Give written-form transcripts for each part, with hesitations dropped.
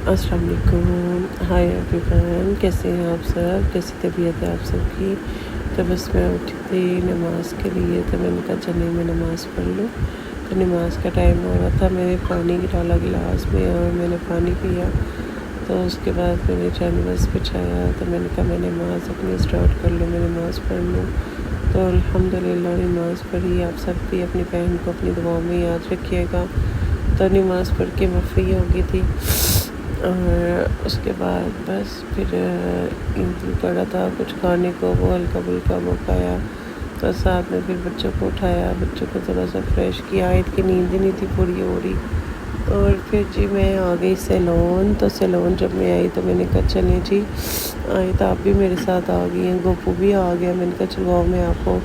السلام علیکم، high everyone, کیسے ہیں آپ سب؟ کیسی طبیعت ہے آپ سب کی؟ تو بس میں اٹھی تھی نماز کے لیے، تو میں نے کہا چلیں میں نماز پڑھ لوں۔ تو نماز کا ٹائم ہو رہا تھا، میں نے پانی ڈالا گلاس میں اور میں نے پانی پیا۔ تو اس کے بعد میں نے جانورس بچھایا، تو میں نے کہا میں نماز اپنی اسٹارٹ کر لوں، میں نماز پڑھ لوں۔ تو الحمدللہ نماز پڑھی۔ آپ سب بھی اپنی بہن کو اپنی دعاؤں میں یاد رکھیے گا۔ تو نماز پڑھ کے میں فری ہو گئی تھی، اور اس کے بعد بس پھر پڑا تھا کچھ کھانے کو، وہ ہلکا پھلکا وہ کھایا۔ تو ساتھ میں پھر بچوں کو اٹھایا، بچوں کو تھوڑا سا فریش کیا، عید کی نیند ہی نہیں تھی پوری ہو رہی۔ اور پھر جی میں آ گئی سیلون۔ تو سیلون جب میں آئی تو میں نے کہا چلیں جی آئے تو آپ بھی میرے ساتھ آ گئی ہیں، گوپو بھی آ گیا۔ میں نے کہا چلو میں آپ کو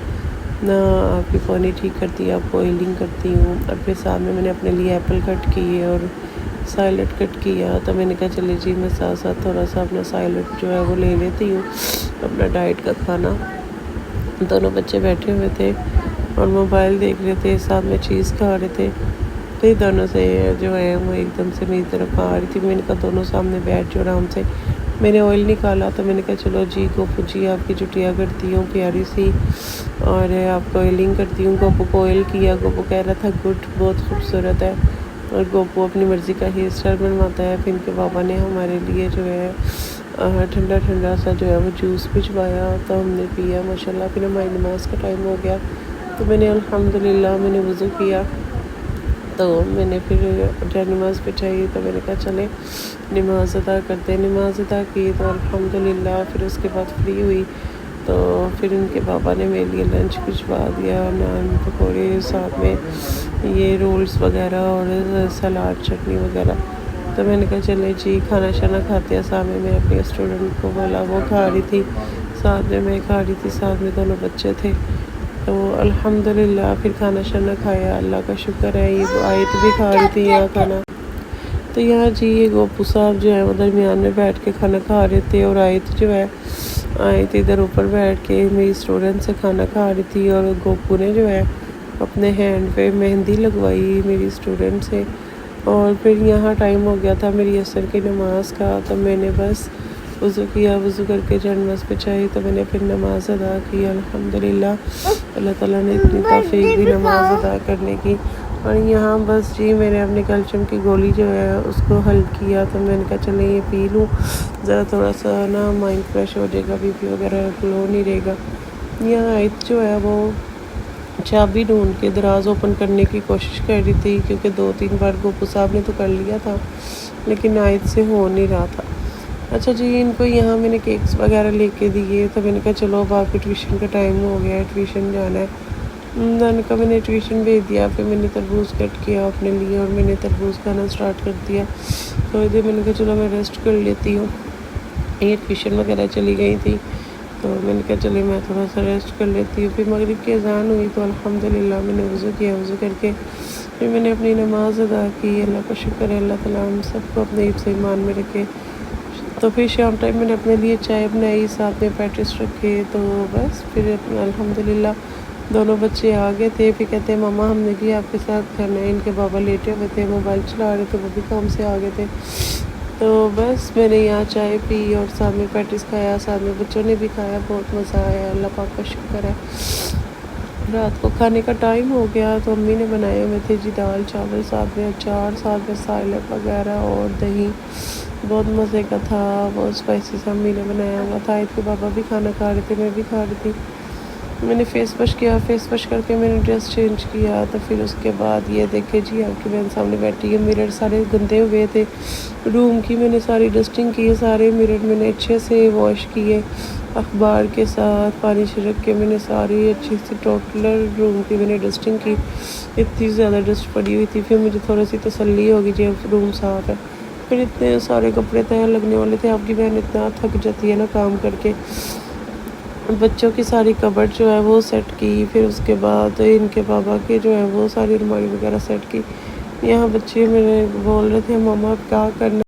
نہ آپ کی پونی ٹھیک کرتی ہے، آپ کو آئلنگ کرتی ہوں۔ اور پھر ساتھ میں نے اپنے لیے ایپل کٹ کیے اور سائلڈ کٹ کیا۔ تو میں نے کہا چلے جی میں ساتھ ساتھ تھوڑا سا اپنا سائلڈ جو ہے وہ لے لیتی ہوں، اپنا ڈائٹ کا کھانا۔ دونوں بچے بیٹھے ہوئے تھے اور موبائل دیکھ رہے تھے، ساتھ میں چیز کھا رہے تھے۔ تو یہ دونوں سے جو ہے وہ ایک دم سے میری طرف آ رہی تھی۔ میں نے کہا دونوں سامنے بیٹھ جو آرام سے۔ میں نے آئل نکالا تو میں نے کہا چلو جی گوپو جی آپ کی چٹیاں کرتی ہوں پیاری سی، اور آپ کو آئلنگ کرتی ہوں۔ گوپو کو آئل کیا، گوپو کہہ رہا تھا گڈ، بہت خوبصورت ہے۔ اور گوپو اپنی مرضی کا ہیئر اسٹائل بنواتا ہے۔ پھر ان کے بابا نے ہمارے لیے جو ہے ٹھنڈا ٹھنڈا سا جو ہے وہ جوس بھجوایا، تو ہم نے پیا ماشاءاللہ۔ پھر ہماری نماز کا ٹائم ہو گیا، تو میں نے الحمدللہ میں نے وضو کیا۔ تو میں نے پھر جب نماز بچھائی تو میں نے کہا چلیں نماز ادا کرتے ہیں۔ نماز ادا کی تو الحمدللہ پھر اس کے بعد فری ہوئی۔ تو پھر ان کے بابا نے میرے لیے لنچ بھجوا دیا، نان پکوڑے، ساتھ میں یہ رولز وغیرہ اور سلاد چٹنی وغیرہ۔ تو میں نے کہا چلے جی کھانا شانا کھاتے ہیں۔ سامنے میں اپنے اسٹوڈنٹ کو بولا، وہ کھا رہی تھی، ساتھ میں کھا رہی تھی، ساتھ میں دونوں بچے تھے۔ تو الحمدللہ پھر کھانا شانا کھایا، اللہ کا شکر ہے۔ یہ آیت بھی کھا رہی تھی یہاں کھانا۔ تو یہاں جی یہ گوپو صاحب جو ہے وہ درمیان میں بیٹھ کے کھانا کھا رہے تھے، اور آیت جو ہے آیت ادھر اوپر بیٹھ کے میری اسٹوڈنٹ سے کھانا کھا رہی تھی، اور گوپو نے جو ہے اپنے ہینڈ پہ مہندی لگوائی میری اسٹوڈنٹ سے۔ اور پھر یہاں ٹائم ہو گیا تھا میری عصر کی نماز کا، تو میں نے بس وضو کیا، وضو کر کے جنماز بچھائی، تو میں نے پھر نماز ادا کی الحمدللہ۔ اللہ تعالیٰ نے اتنی توفیق دی نماز ادا کرنے کی۔ اور یہاں بس جی میں نے اپنی کیلشیم کی گولی جو ہے اس کو حل کیا، تو میں نے کہا چلیں یہ پی لوں، ذرا تھوڑا سا نا مائنڈ فریش ہو جائے گا، بی پی وغیرہ لو نہیں رہے گا۔ یہاں آیت جو ہے وہ چابی ڈھونڈ کے دراز اوپن کرنے کی کوشش کر رہی تھی، کیونکہ 2-3 بار گوپو صاحب نے تو کر لیا تھا لیکن آیت سے ہو نہیں رہا تھا۔ اچھا جی ان کو یہاں میں نے کیکس وغیرہ لے کے دیے، تو میں نے کہا چلو اب آپ کی ٹیوشن کا ٹائم ہو گیا ہے، ٹیوشن جانا ہے۔ میں نے کہا میں نے ٹیوشن بھیج دیا۔ پھر میں نے تربوز کٹ کیا اپنے لیے، اور میں نے تربوز کھانا اسٹارٹ کر دیا۔ تو ادھر میں نے کہا چلو میں ریسٹ کر لیتی ہوں، یہ ٹیوشن وغیرہ چلی گئی تھی، تو میں نے کہا چلے میں تھوڑا سا ریسٹ کر لیتی ہوں۔ پھر مغرب کی اذان ہوئی تو الحمدللہ میں نے وضو کیا، وضو کر کے پھر میں نے اپنی نماز ادا کی۔ اللہ کا شکر ہے، اللہ تعالیٰ ہم سب کو اپنے حفظ ایمان میں رکھے۔ تو پھر شام ٹائم میں نے اپنے لیے چائے بنائی، ساتھ میں پیٹس رکھے۔ تو بس پھر الحمدللہ دونوں بچے آ گئے تھے، پھر کہتے ہیں ماما ہم نے بھی آپ کے ساتھ کھانا ہے۔ ان کے بابا لیٹے ہوئے تھے، موبائل چلا رہے تھے، وہ بھی کام سے آ گئے تھے۔ تو بس میں نے یہاں چائے پی اور ساتھ میں پیٹس کھایا، ساتھ میں بچوں نے بھی کھایا، بہت مزہ آیا، اللہ پاک کا شکر ہے۔ رات کو کھانے کا ٹائم ہو گیا تو امی نے بنائے ہوئے تھے جی دال چاول، ساتھ میں اچار، ساتھ میں سالن وغیرہ اور دہی، بہت مزے کا تھا، بہت اسپائسی سا امی نے بنایا ہوا تھا۔ عائد کے بابا بھی کھانا کھا رہے تھے، میں بھی کھا رہی تھی۔ میں نے فیس واش کیا، فیس واش کر کے میں نے ڈریس چینج کیا، تو پھر اس کے بعد یہ دیکھے جی آپ کی بہن سامنے بیٹھی ہے، مرر سارے گندے ہوئے تھے روم کی، میں نے ساری ڈسٹنگ کی، سارے مرر میں نے اچھے سے واش کیے اخبار کے ساتھ، پانی چھڑک کے میں نے ساری اچھی سی ٹوٹل روم کی میں نے ڈسٹنگ کی۔ اتنی زیادہ ڈسٹ پڑی ہوئی تھی، پھر مجھے تھوڑی سی تسلی ہوگی جی اب روم صاف ہے۔ پھر اتنے سارے کپڑے تہہ لگنے والے تھے، آپ کی بہن اتنا تھک جاتی ہے نا کام کر کے۔ بچوں کی ساری کبرڈ جو ہے وہ سیٹ کی، پھر اس کے بعد ان کے بابا کے جو ہے وہ ساری الماری وغیرہ سیٹ کی۔ یہاں بچے میرے بول رہے تھے ماما اب کیا کرنا